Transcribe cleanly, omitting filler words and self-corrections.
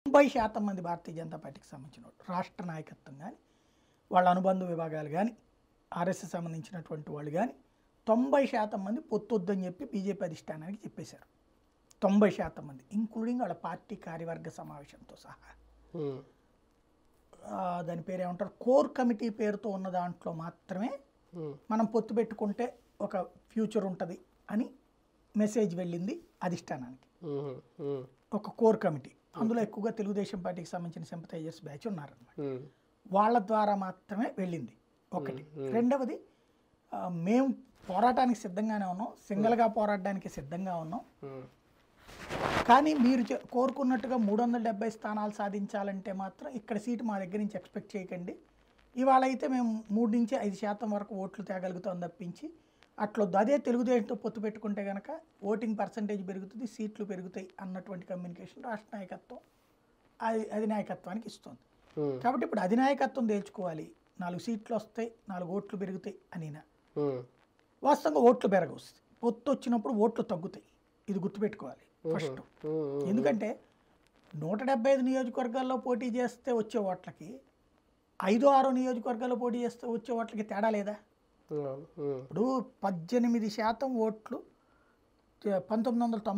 90% మంది భారతీయ జనతా పార్టీకి సంబంధించిన వాళ్ళు రాష్ట్ర నాయకత్వం కానీ వాళ్ళ అనుబంధ విభాగాలు కానీ ఆర్ఎస్ఎస్ సంబంధించినటువంటి వాళ్ళు కానీ 90% మంది పొత్తొద్దని చెప్పి బీజేపీ అధిష్టానానికి చెప్పేశారు. 90% మంది ఇంక్లూడింగ్ వాళ్ళ పార్టీ కార్యవర్గ సమావేశంతో సహా. దాని పేరు ఏమంటారు, కోర్ కమిటీ పేరుతో ఉన్న దాంట్లో మాత్రమే మనం పొత్తు పెట్టుకుంటే ఒక ఫ్యూచర్ ఉంటుంది అని మెసేజ్ వెళ్ళింది అధిష్టానానికి. ఒక కోర్ కమిటీ, అందులో ఎక్కువగా తెలుగుదేశం పార్టీకి సంబంధించిన సింపథైజర్స్ బ్యాచ్ ఉన్నారన్నమాట. వాళ్ళ ద్వారా మాత్రమే వెళ్ళింది ఒకటి. రెండవది, మేము పోరాటానికి సిద్ధంగానే ఉన్నాం, సింగిల్గా పోరాడడానికి సిద్ధంగా ఉన్నాం, కానీ మీరు కోరుకున్నట్టుగా 370 స్థానాలు సాధించాలంటే మాత్రం ఇక్కడ సీటు మా దగ్గర నుంచి ఎక్స్పెక్ట్ చేయకండి. ఇవాళ అయితే మేము 3 నుంచి 5% వరకు ఓట్లు తేగలుగుతాం తప్పించి అట్లా అదే తెలుగుదేశంతో పొత్తు పెట్టుకుంటే కనుక ఓటింగ్ పర్సంటేజ్ పెరుగుతుంది, సీట్లు పెరుగుతాయి అన్నటువంటి కమ్యూనికేషన్ రాష్ట్ర నాయకత్వం అధినాయకత్వానికి ఇస్తుంది. కాబట్టి ఇప్పుడు అధినాయకత్వం తేల్చుకోవాలి, 4 సీట్లు వస్తాయి, 4 ఓట్లు పెరుగుతాయి అనినా. వాస్తవంగా ఓట్లు పెరగవు, పొత్తు వచ్చినప్పుడు ఓట్లు తగ్గుతాయి, ఇది గుర్తుపెట్టుకోవాలి ఫస్ట్. ఎందుకంటే 175 నియోజకవర్గాల్లో పోటీ చేస్తే వచ్చే ఓట్లకి 5-6 నియోజకవర్గాల్లో పోటీ చేస్తే వచ్చే ఓట్లకి తేడా లేదా? ఇప్పుడు 18% ఓట్లు 1990